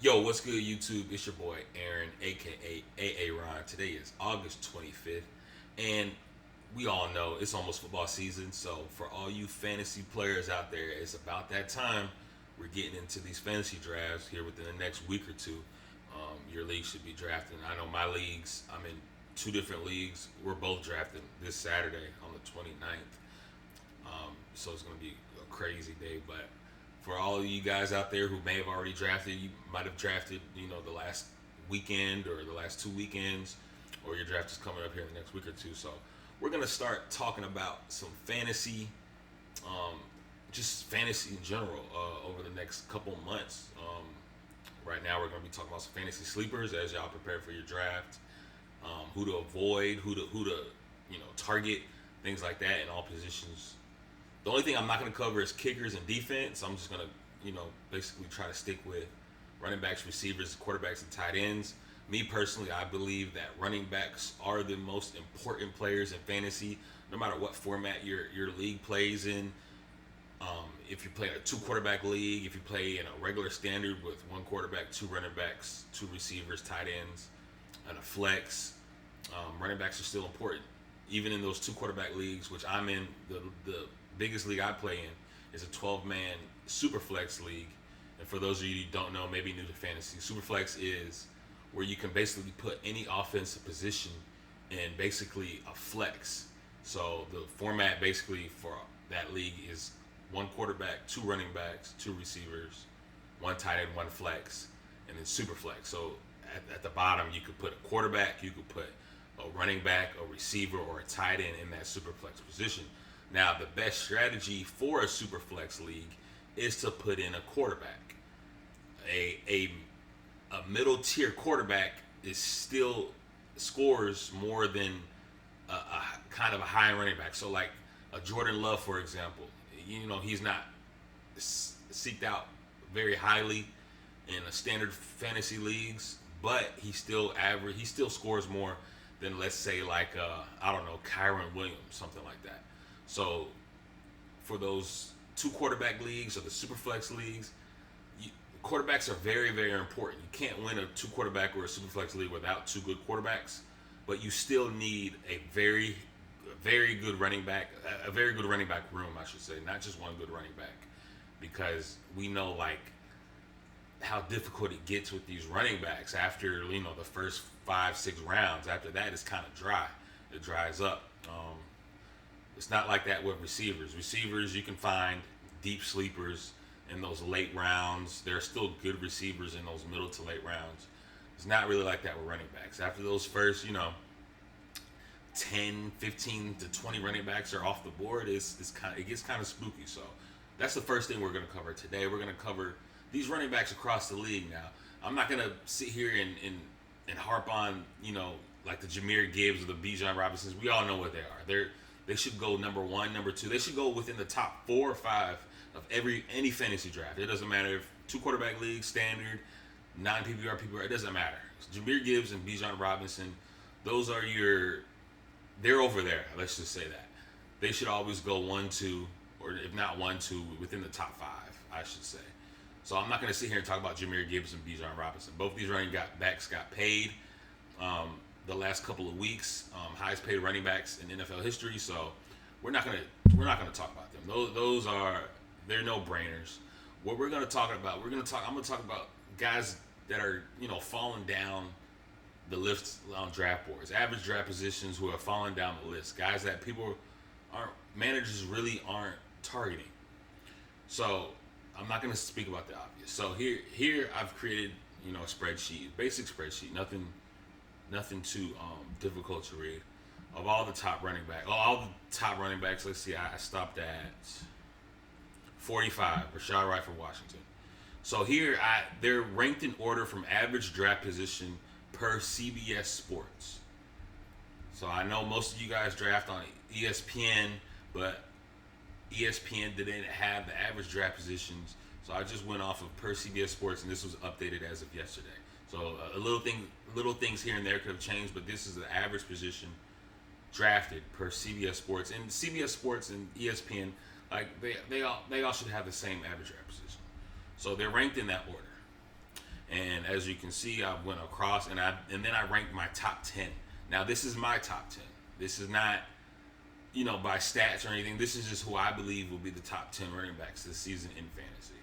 Yo, what's good, YouTube? It's your boy Aaron, aka A-aron. Today is August 25th, and we all know it's almost football season. So, for all you fantasy players out there, it's about that time. We're getting into these fantasy drafts here within the next week or two. Your league should be drafting. I know my leagues, I'm in two different leagues. We're both drafting this Saturday on the 29th. So, it's going to be a crazy day, but for all of you guys out there who may have already drafted, you might have drafted, the last weekend or the last two weekends, or your draft is coming up here in the next week or two. So we're gonna start talking about some fantasy, just fantasy in general, over the next couple months. Right now, we're gonna be talking about some fantasy sleepers as y'all prepare for your draft, who to avoid, who to target, things like that in all positions. The only thing I'm not going to cover is kickers and defense. I'm just going to, basically try to stick with running backs, receivers, quarterbacks, and tight ends. Me personally, I believe that running backs are the most important players in fantasy, no matter what format your league plays in. If you play in a two quarterback league, if you play in a regular standard with one quarterback, two running backs, two receivers, tight ends, and a flex, running backs are still important. Even in those two quarterback leagues, which I'm in, the biggest league I play in is a 12-man Superflex league. And for those of you who don't know, maybe new to fantasy, Superflex is where you can basically put any offensive position in basically a flex. So the format basically for that league is one quarterback, two running backs, two receivers, one tight end, one flex, and then Superflex. So at the bottom, you could put a quarterback, you could put a running back, a receiver, or a tight end in that Superflex position. Now, the best strategy for a super flex league is to put in a quarterback. A middle tier quarterback is still scores more than a kind of a high running back. So, like a Jordan Love, for example, he's not seeked out very highly in a standard fantasy leagues, but he still average. He still scores more than, let's say, like I don't know, Kyron Williams, something like that. So for those two quarterback leagues or the superflex leagues, quarterbacks are very, very important. You can't win a two quarterback or a superflex league without two good quarterbacks, but you still need a very, very good running back, a very good running back room, I should say, not just one good running back, because we know like how difficult it gets with these running backs after the first 5-6 rounds. After that, it's kind of dry. It dries up. It's not like that with receivers. Receivers, you can find deep sleepers in those late rounds. There are still good receivers in those middle to late rounds. It's not really like that with running backs. After those first, 10, 15 to 20 running backs are off the board, it gets kind of spooky. So that's the first thing we're going to cover today. We're going to cover these running backs across the league now. I'm not going to sit here and harp on, like the Jahmyr Gibbs or the Bijan Robinsons. We all know what they are. They should go number one, number two. They should go within the top 4 or 5 of any fantasy draft. It doesn't matter if two quarterback league, standard, non-PPR, PPR. It doesn't matter. Jahmyr Gibbs and Bijan Robinson, they're over there. Let's just say that they should always go 1, 2, or if not 1, 2, within the top 5, I should say. So I'm not going to sit here and talk about Jahmyr Gibbs and Bijan Robinson. Both these running backs got paid the last couple of weeks, highest paid running backs in NFL history. So we're not gonna talk about them. They're no brainers. What we're gonna talk about, I'm gonna talk about guys that are falling down the list on draft boards, average draft positions who are falling down the list, guys that managers really aren't targeting. So I'm not gonna speak about the obvious. So here I've created a spreadsheet, basic spreadsheet, nothing too difficult to read. Of all the top running backs, let's see, I stopped at 45, Rashad Wright from Washington. So here, they're ranked in order from average draft position per CBS Sports. So I know most of you guys draft on ESPN, but ESPN didn't have the average draft positions. So I just went off of per CBS Sports, and this was updated as of yesterday. So little things here and there could have changed, but this is the average position drafted per CBS Sports. And CBS Sports and ESPN, like they all should have the same average draft position. So they're ranked in that order. And as you can see, I went across and then I ranked my top 10. Now this is my top 10. This is not, by stats or anything. This is just who I believe will be the top 10 running backs this season in fantasy.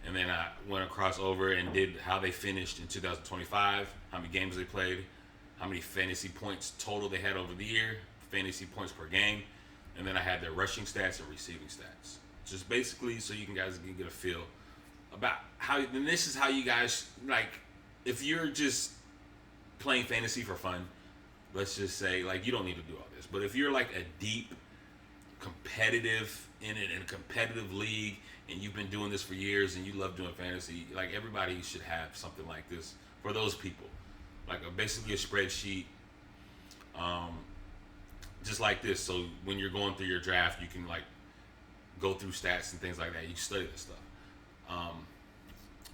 And then I went across over and did how they finished in 2025, how many games they played, how many fantasy points total they had over the year, fantasy points per game, and then I had their rushing stats and receiving stats. Just basically so you guys can get a feel about how. And this is how you guys, like, if you're just playing fantasy for fun, let's just say, like, you don't need to do all this. But if you're like a deep competitive in a competitive league and you've been doing this for years and you love doing fantasy, like, everybody should have something like this for those people, like basically a spreadsheet, just like this. So when you're going through your draft, you can like go through stats and things like that. You study this stuff.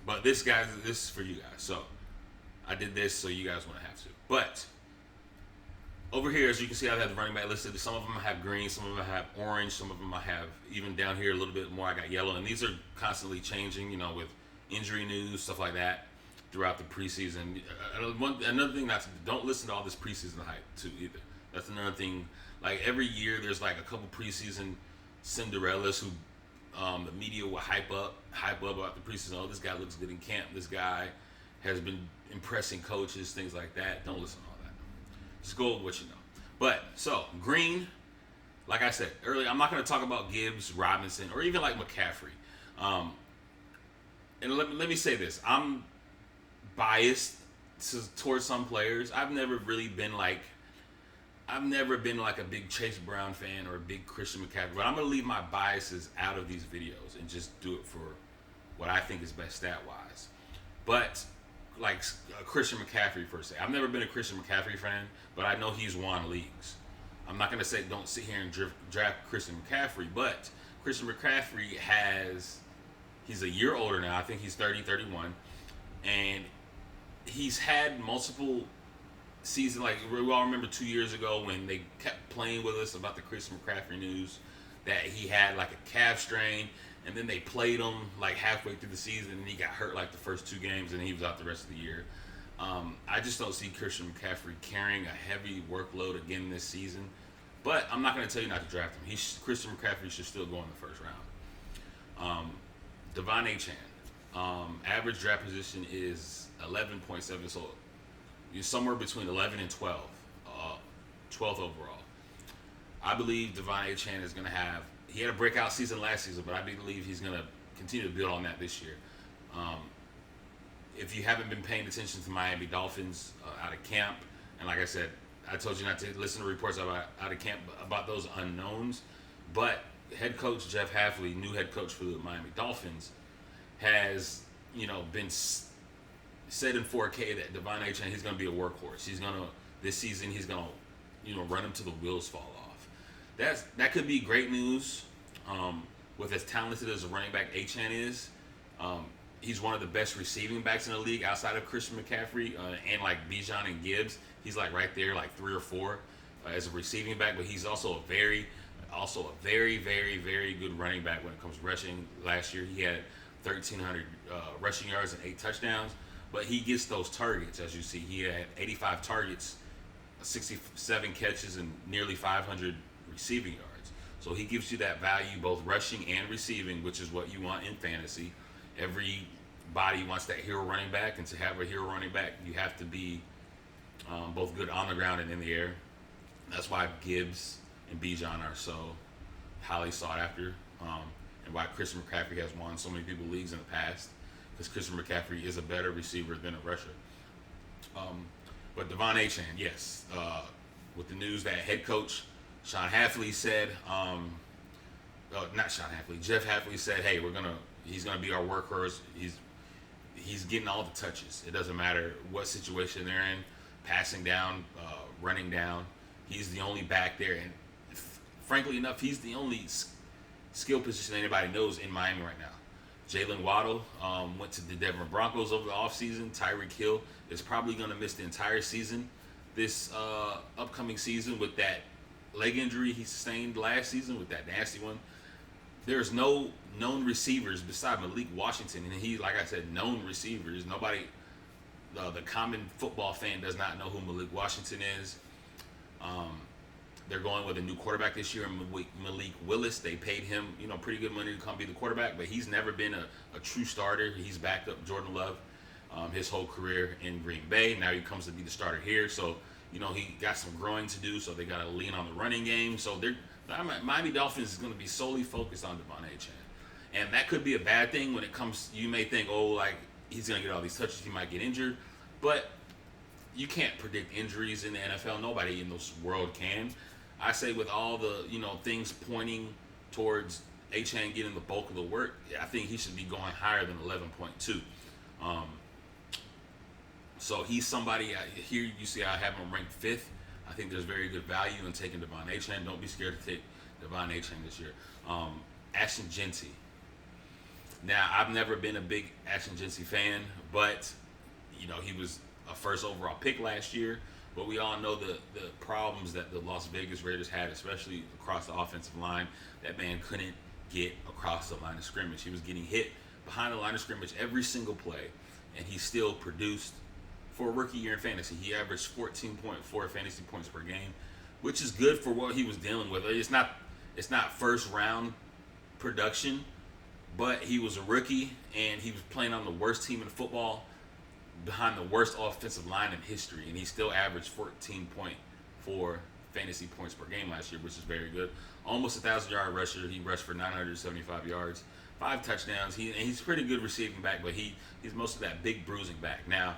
But this is for you guys. So I did this so you guys wouldn't have to. But over here, as you can see, I have the running back listed. Some of them I have green, some of them I have orange, some of them I have even down here a little bit more. I got yellow, and these are constantly changing, with injury news, stuff like that throughout the preseason. Another thing, don't listen to all this preseason hype too either. That's another thing. Like every year, there's like a couple preseason Cinderellas who the media will hype up about the preseason. Oh, this guy looks good in camp. This guy has been impressing coaches, things like that. Don't listen to all that. Just go with what you know. But so green, like I said earlier, I'm not going to talk about Gibbs, Robinson, or even like McCaffrey. And let me say this: I'm biased towards some players. I've never been like a big Chase Brown fan or a big Christian McCaffrey, but I'm going to leave my biases out of these videos and just do it for what I think is best stat-wise. But like Christian McCaffrey, per se, I've never been a Christian McCaffrey fan, but I know he's won leagues. I'm not going to say don't sit here and draft Christian McCaffrey, but Christian McCaffrey he's a year older now. I think he's 30, 31, and he's had multiple season, like we all remember 2 years ago when they kept playing with us about the Christian McCaffrey news that he had like a calf strain, and then they played him like halfway through the season and he got hurt like the first 2 games and he was out the rest of the year. I just don't see Christian McCaffrey carrying a heavy workload again this season, but I'm not going to tell you not to draft him. Christian McCaffrey should still go in the first round. Devon A-chan, average draft position is 11.7, so you're somewhere between 11 and 12, 12th overall. I believe Devon A-chan is going to have, he had a breakout season last season, but I believe he's going to continue to build on that this year. If you haven't been paying attention to Miami Dolphins out of camp, and like I said, I told you not to listen to reports out of camp about those unknowns, but head coach Jeff Hafley, new head coach for the Miami Dolphins, has, been said in 4K that Devon A-chan, he's going to be a workhorse. This season, he's going to, run him till the wheels fall off. That could be great news. With as talented as a running back A-chan is, he's one of the best receiving backs in the league outside of Christian McCaffrey and like Bijan and Gibbs. He's like right there, like 3 or 4 as a receiving back, but he's also a very, very, very good running back when it comes to rushing. Last year, he had 1,300 rushing yards and 8 touchdowns. But he gets those targets, as you see. He had 85 targets, 67 catches, and nearly 500 receiving yards. So he gives you that value, both rushing and receiving, which is what you want in fantasy. Everybody wants that hero running back, and to have a hero running back, you have to be both good on the ground and in the air. That's why Gibbs and Bijan are so highly sought after, and why Christian McCaffrey has won so many people leagues in the past. Because Christian McCaffrey is a better receiver than a rusher. But Devon A-chan, yes. With the news that head coach Sean Hafley said, not Sean Hafley, Jeff Hafley said, hey, he's gonna be our workhorse. He's getting all the touches. It doesn't matter what situation they're in, passing down, running down. He's the only back there, and frankly enough, he's the only skill position anybody knows in Miami right now. Jalen Waddle went to the Denver Broncos over the offseason. Tyreek Hill is probably going to miss the entire season this upcoming season with that leg injury he sustained last season, with that nasty one. there's no known receivers beside Malik Washington, and he, like I said, known receivers. Nobody, the common football fan does not know who Malik Washington is. Um, they're going with a new quarterback this year, Malik Willis. They paid him, pretty good money to come be the quarterback, but he's never been a true starter. He's backed up Jordan Love his whole career in Green Bay. Now he comes to be the starter here, so he got some growing to do. So they got to lean on the running game. So Miami Dolphins is going to be solely focused on Devon A. And that could be a bad thing when it comes. You may think, like he's going to get all these touches, he might get injured, but you can't predict injuries in the NFL. Nobody in this world can. I say with all the things pointing towards A-Chain getting the bulk of the work, I think he should be going higher than 11.2. So he's somebody here. You see, I have him ranked 5th. I think there's very good value in taking Devon A-Chain. Don't be scared to take Devon A-Chain this year. Ashton Jeanty. Now, I've never been a big Ashton Jeanty fan, but he was a first overall pick last year. But we all know the problems that the Las Vegas Raiders had, especially across the offensive line. That man couldn't get across the line of scrimmage. He was getting hit behind the line of scrimmage every single play, and he still produced for a rookie year in fantasy. He averaged 14.4 fantasy points per game, which is good for what he was dealing with. It's not first round production, but he was a rookie, and he was playing on the worst team in football, behind the worst offensive line in history, and he still averaged 14.4 fantasy points per game last year, which is very good. Almost 1,000-yard rusher. He rushed for 975 yards, 5 touchdowns. He's a pretty good receiving back, but he's most of that big bruising back. Now,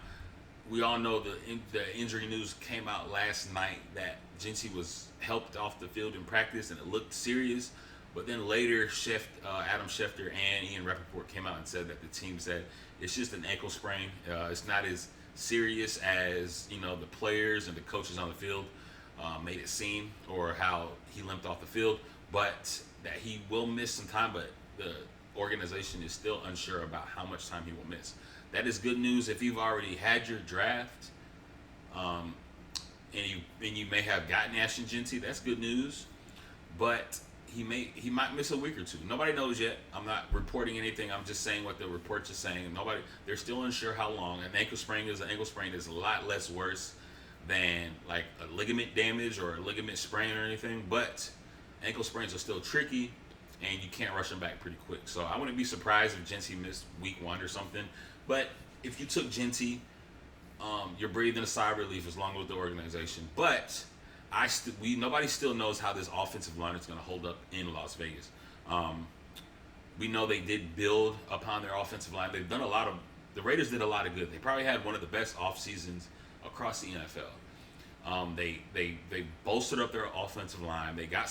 we all know the injury news came out last night that Jeanty was helped off the field in practice, and it looked serious. But then later, Adam Schefter and Ian Rappaport came out and said that the team said it's just an ankle sprain. It's not as serious as the players and the coaches on the field made it seem, or how he limped off the field. But that he will miss some time, but the organization is still unsure about how much time he will miss. That is good news if you've already had your draft, and you may have gotten Ashton Jeanty. That's good news, but he might miss a week or two. Nobody knows yet. I'm not reporting anything. I'm just saying what the reports are saying. They're still unsure how long. An ankle sprain is a lot less worse than like a ligament damage or a ligament sprain or anything. But ankle sprains are still tricky, and you can't rush them back pretty quick. So I wouldn't be surprised if Jeanty missed week 1 or something. But if you took Jeanty, you're breathing a sigh of relief as long as the organization. But nobody still knows how this offensive line is going to hold up in Las Vegas. We know they did build upon their offensive line. They've done the Raiders did a lot of good. They probably had one of the best off seasons across the NFL. They bolstered up their offensive line. They got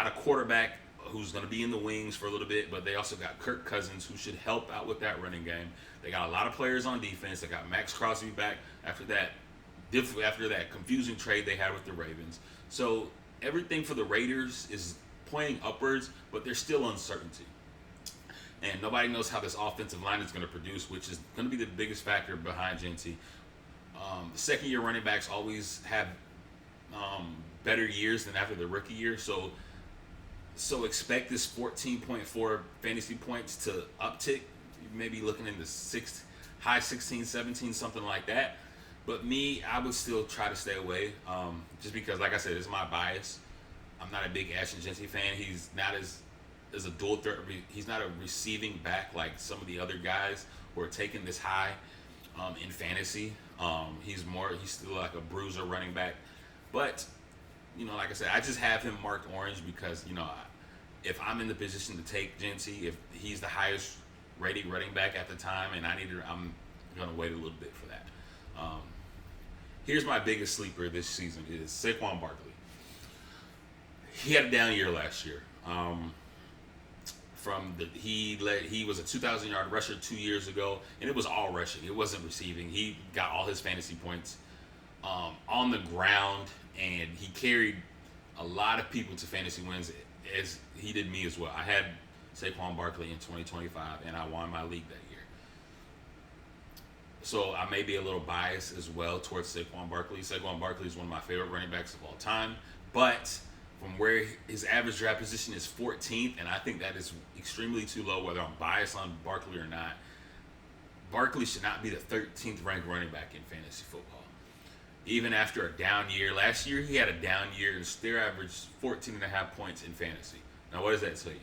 a quarterback who's going to be in the wings for a little bit, but they also got Kirk Cousins, who should help out with that running game. They got a lot of players on defense. They got Max Crosby back after that confusing trade they had with the Ravens. So everything for the Raiders is pointing upwards, but there's still uncertainty. And nobody knows how this offensive line is going to produce, which is going to be the biggest factor behind Jeanty. The second-year running backs always have better years than after the rookie year. So expect this 14.4 fantasy points to uptick. You may be looking in the high 16, 17, something like that. But I would still try to stay away, just because, like I said, it's my bias. I'm not a big Ashton Jeanty fan. He's not as a dual threat. He's not a receiving back like some of the other guys who are taking this high in fantasy. He's still like a bruiser running back. But, like I said, I just have him marked orange because, if I'm in the position to take Jeanty, if he's the highest rated running back at the time, and I'm going to wait a little bit for that. Here's my biggest sleeper this season is Saquon Barkley. He had a down year last year. He was a 2,000-yard rusher 2 years ago, and it was all rushing. It wasn't receiving. He got all his fantasy points on the ground, and he carried a lot of people to fantasy wins, as he did me as well. I had Saquon Barkley in 2025, and I won my league that year. So I may be a little biased as well towards Saquon Barkley. Saquon Barkley is one of my favorite running backs of all time. But from where his average draft position is 14th, and I think that is extremely too low, whether I'm biased on Barkley or not. Barkley should not be the 13th ranked running back in fantasy football. Even after a down year. Last year, he had a down year and still averaged 14.5 points in fantasy. Now, what does that tell you?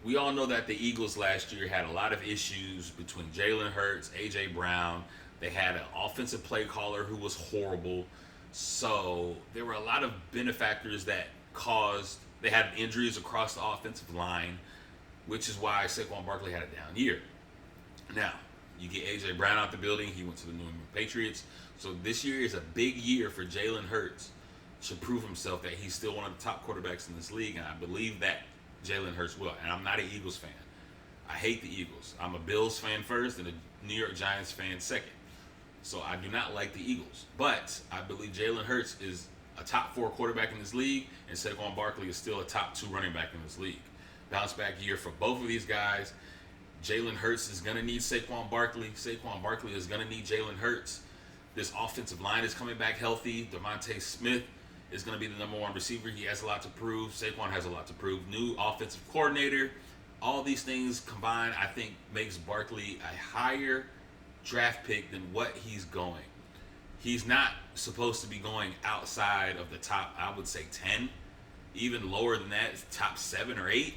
We all know that the Eagles last year had a lot of issues between Jalen Hurts, A.J. Brown. They had an offensive play caller who was horrible. So there were a lot of benefactors that caused, they had injuries across the offensive line, which is why Saquon Barkley had a down year. Now, you get A.J. Brown out the building. He went to the New England Patriots. So this year is a big year for Jalen Hurts to prove himself that he's still one of the top quarterbacks in this league, and I believe that Jalen Hurts will. And I'm not an Eagles fan. I hate the Eagles. I'm a Bills fan first and a New York Giants fan second. So I do not like the Eagles. But I believe Jalen Hurts is a top 4 quarterback in this league, and Saquon Barkley is still a top 2 running back in this league. Bounce back year for both of these guys. Jalen Hurts is going to need Saquon Barkley. Saquon Barkley is going to need Jalen Hurts. This offensive line is coming back healthy. Devontae Smith is going to be the number 1 receiver. He has a lot to prove. Saquon has a lot to prove. New offensive coordinator. All these things combined, I think, makes Barkley a higher draft pick than what he's going. He's not supposed to be going outside of the top, I would say 10. Even lower than that, top 7 or 8.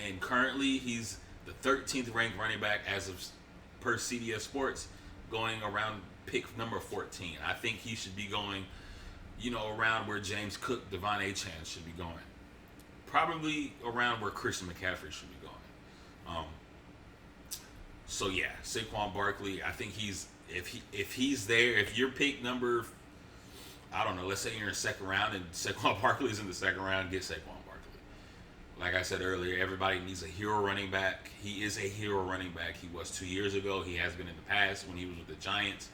And currently, he's the 13th ranked running back as of per CBS Sports, going around pick number 14. I think he should be going, around where James Cook, Devon Achane should be going. Probably around where Christian McCaffrey should be going. So yeah, Saquon Barkley, I think if he's there, if you're pick number, I don't know, let's say you're in the second round and Saquon Barkley's in the second round, get Saquon Barkley. Like I said earlier, everybody needs a hero running back. He is a hero running back. He was 2 years ago. He has been in the past when he was with the Giants.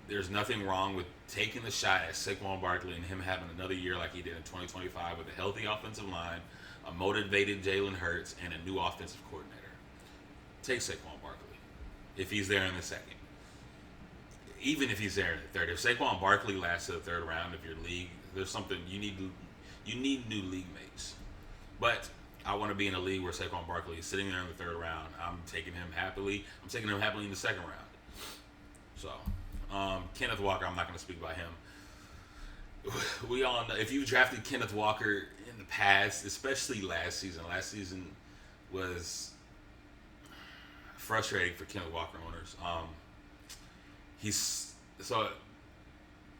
There's nothing wrong with taking the shot at Saquon Barkley and him having another year like he did in 2025 with a healthy offensive line, a motivated Jalen Hurts, and a new offensive coordinator. Take Saquon Barkley if he's there in the second. Even if he's there in the third. If Saquon Barkley lasts to the third round of your league, there's something you need new league mates. But I want to be in a league where Saquon Barkley is sitting there in the third round. I'm taking him happily. I'm taking him happily in the second round. So, Kenneth Walker, I'm not going to speak about him. We all know, if you drafted Kenneth Walker in the past, especially last season was frustrating for Kenneth Walker owners.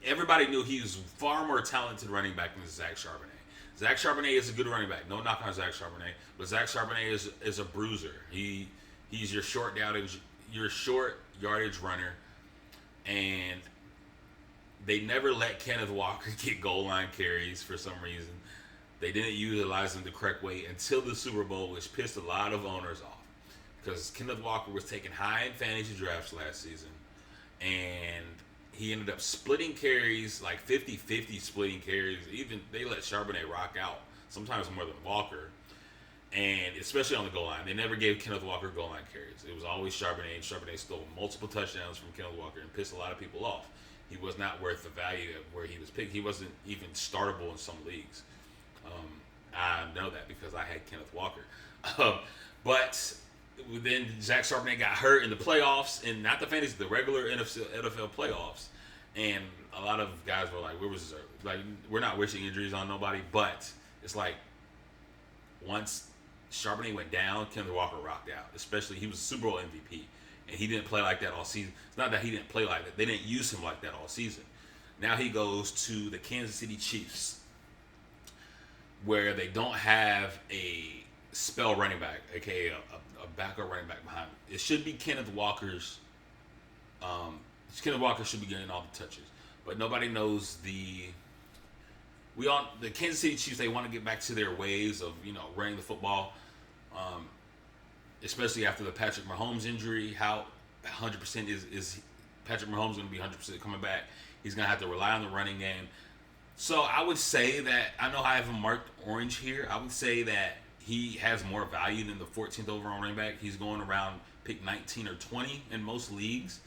Everybody knew he was far more talented running back than Zach Charbonnet. Zach Charbonnet is a good running back. No knock on Zach Charbonnet, but Zach Charbonnet is a bruiser. He's your short yardage runner, and they never let Kenneth Walker get goal line carries for some reason. They didn't utilize him the correct way until the Super Bowl, which pissed a lot of owners off because Kenneth Walker was taken high in fantasy drafts last season, and he ended up splitting carries, like 50-50 splitting carries. Even they let Charbonnet rock out, sometimes more than Walker. And especially on the goal line. They never gave Kenneth Walker goal line carries. It was always Charbonnet, and Charbonnet stole multiple touchdowns from Kenneth Walker and pissed a lot of people off. He was not worth the value of where he was picked. He wasn't even startable in some leagues. I know that because I had Kenneth Walker. But then Zach Charbonnet got hurt in the playoffs, and not the fantasy, the regular NFL playoffs. And a lot of guys were like, "Where was his?" Like, we're not wishing injuries on nobody, but it's like once Charbonnet went down, Kenneth Walker rocked out. Especially, he was a Super Bowl MVP, and he didn't play like that all season. It's not that he didn't play like that; they didn't use him like that all season. Now he goes to the Kansas City Chiefs, where they don't have a spell running back, aka a backup running back behind him. It should be Kenneth Walker's. Kenneth Walker should be getting all the touches, but nobody knows the Kansas City Chiefs. They want to get back to their ways of running the football, especially after the Patrick Mahomes injury. How 100% is Patrick Mahomes going to be 100% coming back? He's going to have to rely on the running game. So I would say that, I know I have him marked orange here. I would say that he has more value than the 14th overall running back. He's going around pick 19 or 20 in most leagues.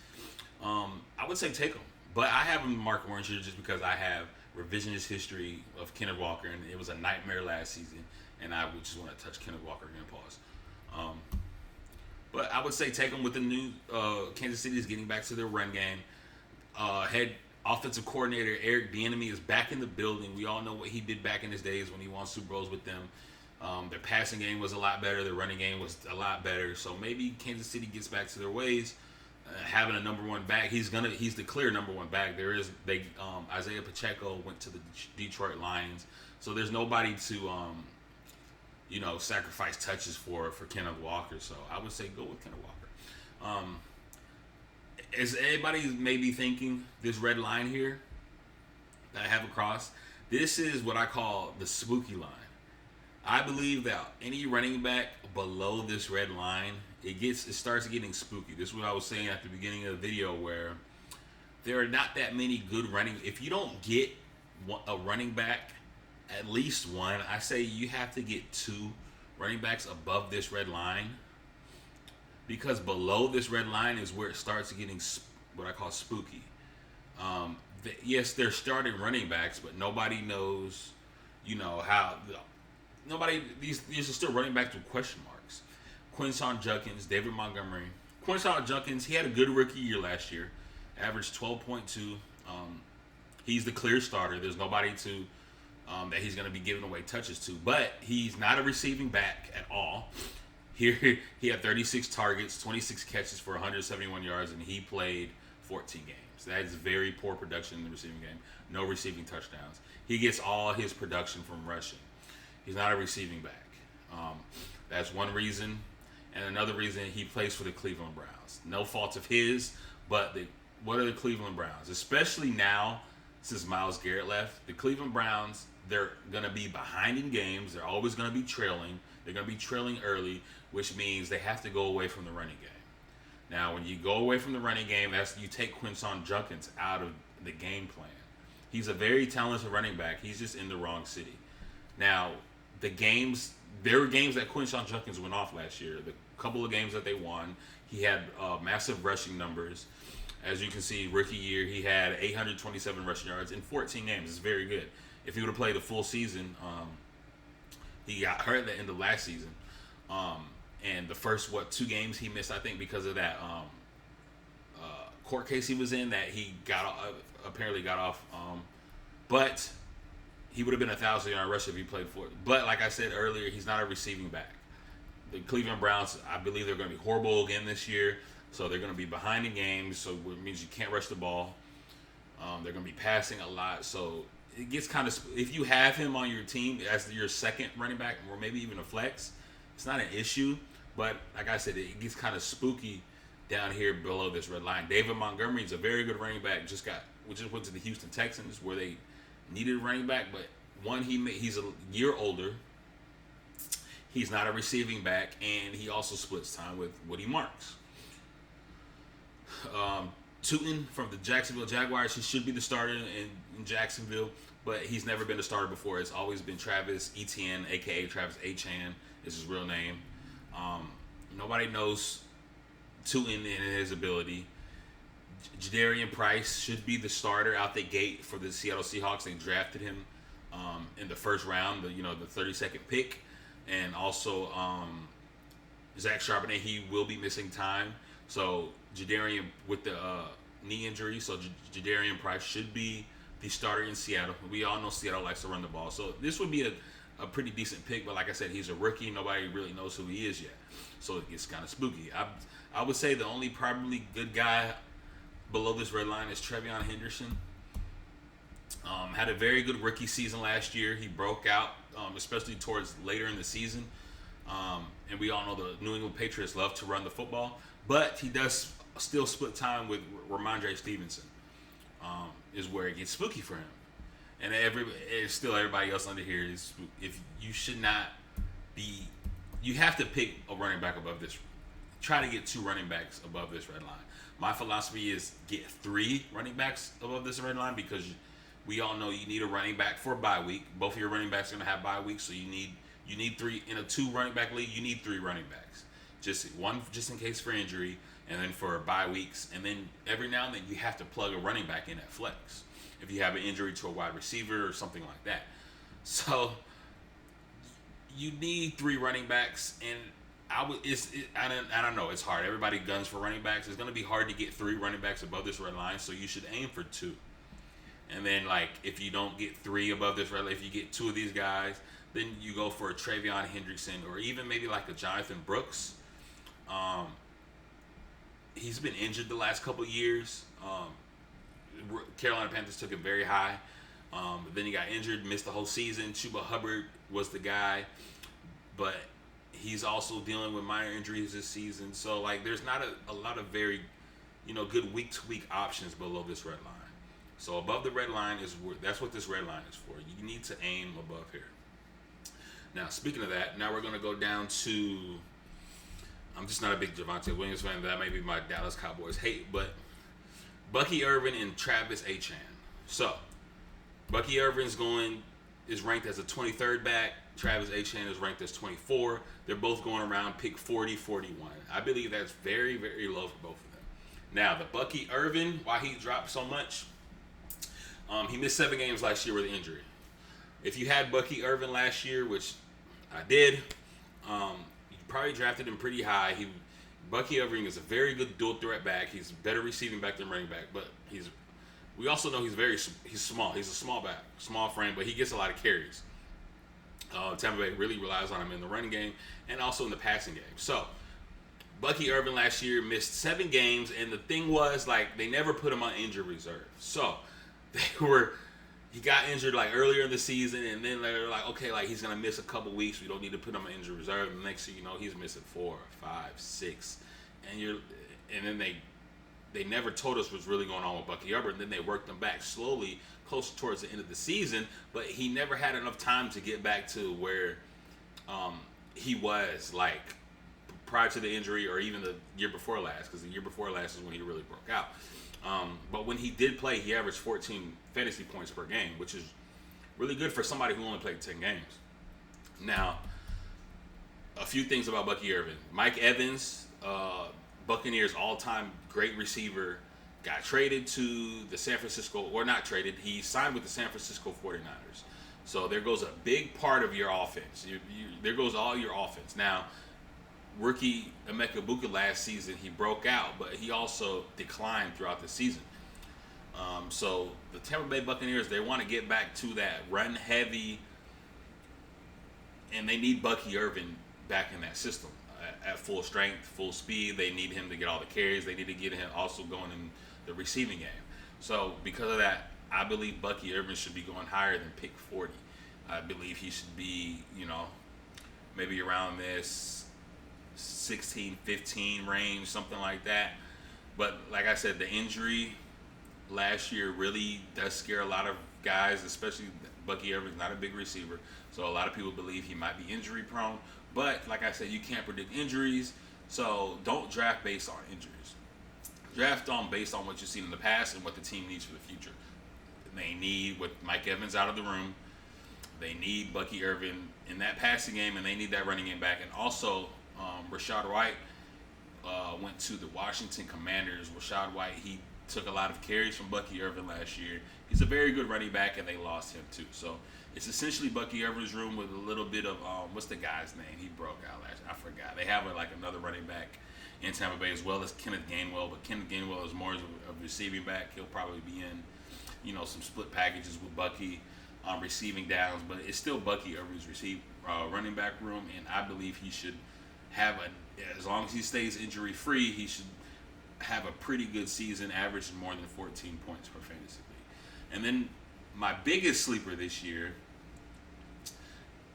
I would say take him. But I have him marked orange here just because I have revisionist history of Kenneth Walker, and it was a nightmare last season. And I would just want to touch Kenneth Walker again. Pause. Um, but I would say take them with the new Kansas City is getting back to their run game. Head offensive coordinator Eric Bieniemy is back in the building. We all know what he did back in his days when he won Super Bowls with them. Their passing game was a lot better. Their running game was a lot better. So maybe Kansas City gets back to their ways. Having a number one back, he's the clear number one back. Isaiah Pacheco went to the Detroit Lions, so there's nobody to sacrifice touches for Kenneth Walker. So I would say go with Kenneth Walker. As everybody may be thinking, this red line here that I have across, this is what I call the spooky line. I believe that any running back below this red line, it starts getting spooky. This is what I was saying at the beginning of the video, where there are not that many good running. If you don't get a running back, at least one, I say you have to get two running backs above this red line, because below this red line is where it starts getting what I call spooky. Yes, they're starting running backs, but nobody knows, how. These are still running backs with question marks. Quinshon Judkins, David Montgomery. Quinshon Judkins, he had a good rookie year last year, averaged 12.2. He's the clear starter. There's nobody that he's going to be giving away touches to, but he's not a receiving back at all. Here he had 36 targets, 26 catches for 171 yards, and he played 14 games. That is very poor production in the receiving game. No receiving touchdowns. He gets all his production from rushing. He's not a receiving back. That's one reason. And another reason, he plays for the Cleveland Browns. No fault of his, but what are the Cleveland Browns? Especially now, since Myles Garrett left, the Cleveland Browns, they're going to be behind in games. They're always going to be trailing. They're going to be trailing early, which means they have to go away from the running game. Now, when you go away from the running game, you take Quinshon Judkins out of the game plan. He's a very talented running back. He's just in the wrong city. Now, there were games that Quinshon Judkins went off last year. The couple of games that they won, he had massive rushing numbers. As you can see, rookie year, he had 827 rushing yards in 14 games. It's very good. If he would have played the full season, he got hurt at the end of last season. And the first, 2 games he missed, I think, because of that court case he was in that he apparently got off. But he would have been a 1,000-yard rusher if he played for it. But like I said earlier, he's not a receiving back. The Cleveland Browns, I believe they're going to be horrible again this year. So they're going to be behind in games, so it means you can't rush the ball. They're going to be passing a lot. So it gets kind of, if you have him on your team as your second running back or maybe even a flex, it's not an issue. But like I said, it gets kind of spooky down here below this red line. David Montgomery is a very good running back. We just went to the Houston Texans where they needed a running back, but he's a year older. He's not a receiving back, and he also splits time with Woody Marks. Tootin from the Jacksonville Jaguars, he should be the starter in Jacksonville, but he's never been a starter before. It's always been Travis Etienne, a.k.a. Travis A-chan is his real name. Nobody knows Tootin and his ability. Jadarian Price should be the starter out the gate for the Seattle Seahawks. They drafted him in the first round, the 32nd pick. And also Zach Charbonnet, he will be missing time. So Jadarian with the knee injury, so Jadarian Price should be the starter in Seattle. We all know Seattle likes to run the ball. So this would be a pretty decent pick, but like I said, he's a rookie. Nobody really knows who he is yet. So it gets kind of spooky. I would say the only probably good guy below this red line is Trevion Henderson. Had a very good rookie season last year. He broke out, especially towards later in the season. And we all know the New England Patriots love to run the football, but he does still split time with Ramondre Stevenson. Is where it gets spooky for him. And everybody else under here is, if you should not be, you have to pick a running back above this. Try to get 2 running backs above this red line. My philosophy is get 3 running backs above this red line, because we all know you need a running back for a bye week. Both of your running backs are going to have bye weeks, so you need 3 in a 2 running back league. You need 3 running backs. just in case for injury, and then for bye weeks, and then every now and then you have to plug a running back in at flex if you have an injury to a wide receiver or something like that. So you need 3 running backs, and I don't know. It's hard. Everybody guns for running backs. It's going to be hard to get 3 running backs above this red line, so you should aim for 2. And then, like, if you don't get 3 above this red line, if you get 2 of these guys, then you go for a Travion Hendrickson or even maybe like a Jonathan Brooks. He's been injured the last couple of years. Carolina Panthers took him very high. Then he got injured, missed the whole season. Chuba Hubbard was the guy, but he's also dealing with minor injuries this season. So, like, there's not a lot of very, good week-to-week options below this red line. So above the red line that's what this red line is for. You need to aim above here. Now, speaking of that, now we're going to go down to, I'm just not a big Javonte Williams fan. That may be my Dallas Cowboys hate, but Bucky Irvin and Travis A-aron. So, Bucky Irvin is ranked as a 23rd back. Travis A-aron is ranked as 24. They're both going around pick 40, 41. I believe that's very, very low for both of them. Now, the Bucky Irvin, why he dropped so much, he missed 7 games last year with an injury. If you had Bucky Irvin last year, which I did, you probably drafted him pretty high. Bucky Irvin is a very good dual threat back. He's better receiving back than running back, but we also know he's small. He's a small back, small frame, but he gets a lot of carries. Tampa Bay really relies on him in the running game and also in the passing game. So, Bucky Irvin last year missed 7 games, and the thing was, like, they never put him on injured reserve. So, he got injured like earlier in the season, and then they're like, okay, like he's gonna miss a couple weeks. We don't need to put him on injured reserve. And the next thing you know, he's missing 4, 5, 6, and then they never told us what's really going on with Bucky Irvin. Then they worked him back slowly, close towards the end of the season, but he never had enough time to get back to where he was like prior to the injury, or even the year before last, because the year before last is when he really broke out. But when he did play, he averaged 14 fantasy points per game, which is really good for somebody who only played 10 games. Now, a few things about Bucky Irvin. Mike Evans, Buccaneers all-time great receiver, got traded to the San Francisco, or not traded, he signed with the San Francisco 49ers. So there goes a big part of your offense. There goes all your offense. Now, rookie Emeka Buka last season, he broke out, but he also declined throughout the season. So the Tampa Bay Buccaneers, they want to get back to that run heavy, and they need Bucky Irvin back in that system at full strength, full speed. They need him to get all the carries. They need to get him also going in the receiving game. So because of that, I believe Bucky Irvin should be going higher than pick 40. I believe he should be, maybe around this 16, 15 range, something like that. But like I said, the injury last year really does scare a lot of guys, especially Bucky Irvin's not a big receiver. So a lot of people believe he might be injury prone. But like I said, you can't predict injuries. So don't draft based on injuries. Draft based on what you've seen in the past and what the team needs for the future. They need, with Mike Evans out of the room, they need Bucky Irvin in that passing game, and they need that running game back. And also, Rachaad White went to the Washington Commanders. Rachaad White, he took a lot of carries from Bucky Irvin last year. He's a very good running back, and they lost him too. So it's essentially Bucky Irvin's room with a little bit of, what's the guy's name? He broke out last year. I forgot. They have another running back in Tampa Bay, as well as Kenneth Gainwell. But Kenneth Gainwell is more of a receiving back. He'll probably be in, some split packages with Bucky receiving downs. But it's still Bucky Irvin's running back room, and I believe he should have as long as he stays injury free, he should have a pretty good season, averaging more than 14 points per fantasy league. And then my biggest sleeper this year,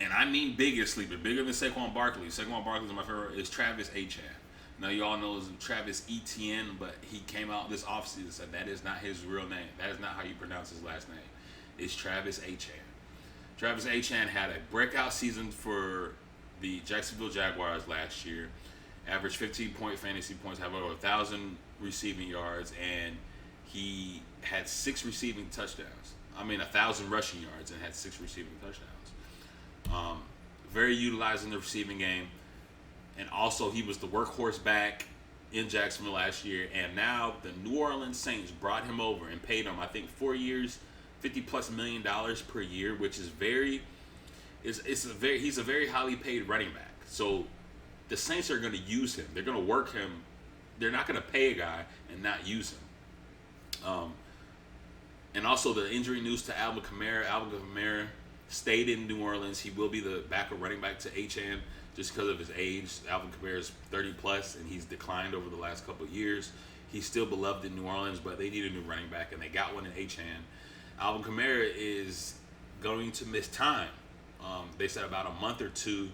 and I mean biggest sleeper, bigger than Saquon Barkley. Saquon Barkley is my favorite, is Travis A-aron. Now, you all know it's Travis Etienne, but he came out this offseason and said that is not his real name. That is not how you pronounce his last name. It's Travis A-aron. Travis A-aron had a breakout season for the Jacksonville Jaguars last year. Averaged 15-point fantasy points, have over 1,000 receiving yards, and he had 6 receiving touchdowns. 1,000 rushing yards and had 6 receiving touchdowns. Very utilized in the receiving game. and also he was the workhorse back in Jacksonville last year. And now the New Orleans Saints brought him over and paid him, I think, 4 years, $50+ million per year, which is he's a very highly paid running back. So the Saints are going to use him. They're going to work him. They're not going to pay a guy and not use him. And also the injury news to Alvin Kamara. Alvin Kamara stayed in New Orleans. He will be the backup running back to A-aron just because of his age. Alvin Kamara is 30 plus, and he's declined over the last couple of years. He's still beloved in New Orleans, but they need a new running back, and they got one in A-aron. Alvin Kamara is going to miss time. They said about a month or two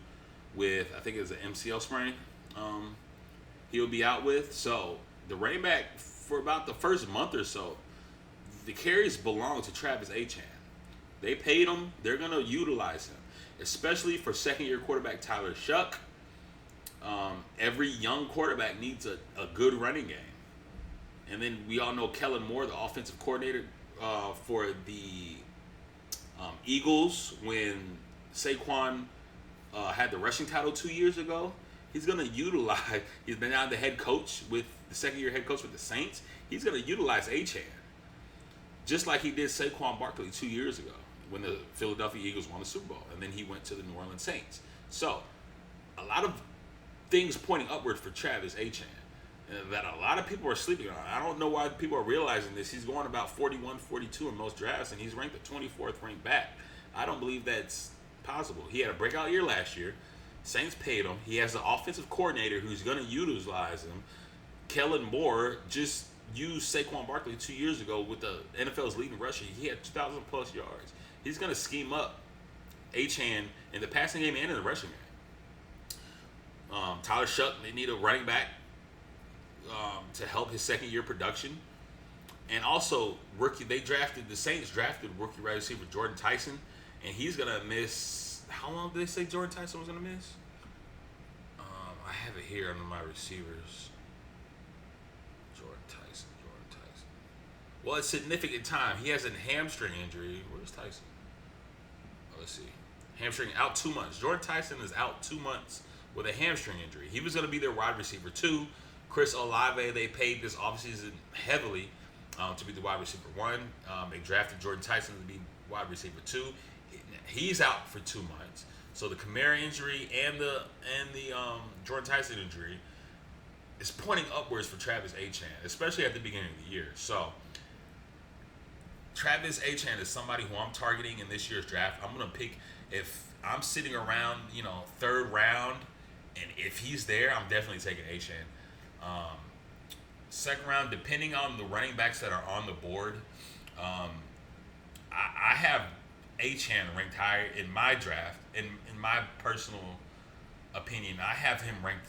with, I think it's an MCL sprain, he'll be out with. So the running back for about the first month or so, the carries belong to Travis A-aron. They paid him. They're going to utilize him, especially for second-year quarterback Tyler Shuck. Every young quarterback needs a good running game. And then we all know Kellen Moore, the offensive coordinator for the Eagles, when Saquon had the rushing title 2 years ago. He's going to utilize, he's been now the head coach with the second-year head coach with the Saints. He's going to utilize A-aron, just like he did Saquon Barkley 2 years ago when the Philadelphia Eagles won the Super Bowl, and then he went to the New Orleans Saints. So a lot of things pointing upward for Travis A-aron that a lot of people are sleeping on. I don't know why people are realizing this. He's going about 41, 42 in most drafts, and he's ranked the 24th ranked back. I don't believe that's possible. He had a breakout year last year. Saints paid him. He has an offensive coordinator who's going to utilize him. Kellen Moore just used Saquon Barkley 2 years ago with the NFL's leading rusher. He had 2,000 plus yards. He's going to scheme up A-aron in the passing game and in the rushing game. Tyler Shuck, they need a running back to help his second year production. And also, the Saints drafted rookie wide receiver Jordan Tyson, and he's going to miss, how long did they say Jordan Tyson was going to miss? I have it here under my receivers. Jordan Tyson. Well, it's significant time. He has a hamstring injury. Where's Tyson? Let's see. Hamstring out 2 months. Jordan Tyson is out 2 months with a hamstring injury. He was going to be their wide receiver 2. Chris Olave, they paid this offseason heavily to be the wide receiver 1. They drafted Jordan Tyson to be wide receiver 2. He's out for 2 months. So the Kamara injury and the Jordan Tyson injury is pointing upwards for Travis A-aron, especially at the beginning of the year. So Travis A-aron is somebody who I'm targeting in this year's draft. I'm going to pick, if I'm sitting around, third round, and if he's there, I'm definitely taking A-aron. Second round, depending on the running backs that are on the board, I have A-aron ranked higher in my draft. In my personal opinion, I have him ranked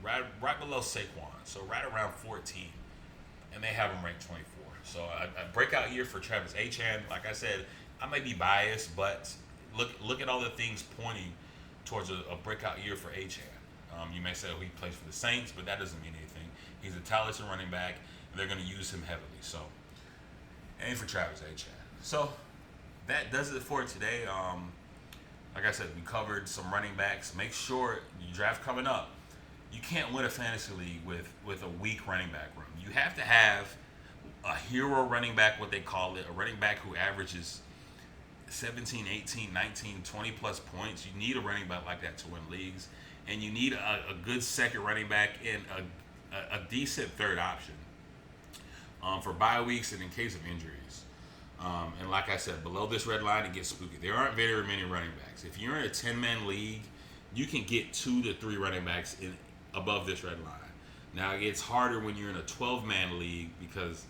right below Saquon, so right around 14, and they have him ranked 24. So a breakout year for Travis A-aron. Like I said, I may be biased, but look at all the things pointing towards a breakout year for A-aron. You may say, he plays for the Saints, but that doesn't mean anything. He's a talented running back, and they're going to use him heavily. So, and for Travis A-aron. So that does it for today. Like I said, we covered some running backs. Make sure you draft coming up. You can't win a fantasy league with a weak running back room. You have to have a hero running back, what they call it, a running back who averages 17, 18, 19, 20 plus points. You need a running back like that to win leagues. And you need a good second running back and a decent third option for bye weeks and in case of injuries. And like I said, below this red line, it gets spooky. There aren't very many running backs. If you're in a 10-man league, you can get 2 to 3 running backs above this red line. Now, it gets harder when you're in a 12-man league because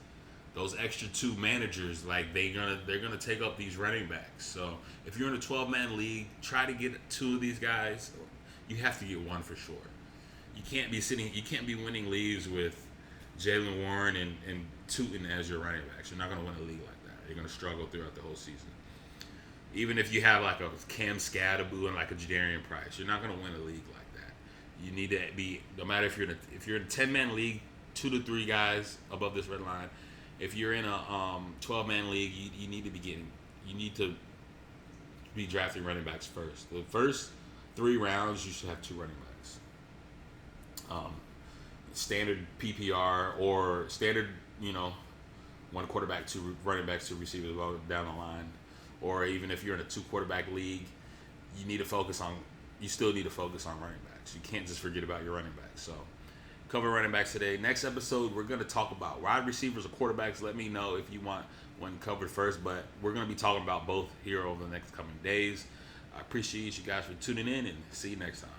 those extra 2 managers, they're gonna take up these running backs. So if you're in a 12-man league, try to get 2 of these guys. You have to get 1 for sure. You can't be winning leagues with Jalen Warren and Tootin as your running backs. You're not gonna win a league like that. You're gonna struggle throughout the whole season. Even if you have like a Cam Scadaboo and like a Jadarian Price, you're not gonna win a league like that. You need to be, no matter if you're in a 10-man league, 2 to 3 guys above this red line. If you're in a 12-man league, you need to be drafting running backs first. The first 3 rounds, you should have 2 running backs. standard PPR or standard, one quarterback, two running backs, two receivers down the line, or even if you're in a two quarterback league, you still need to focus on running backs. You can't just forget about your running backs. So cover running backs today. Next episode, we're going to talk about wide receivers or quarterbacks. Let me know if you want one covered first, but we're going to be talking about both here over the next coming days. I appreciate you guys for tuning in, and see you next time.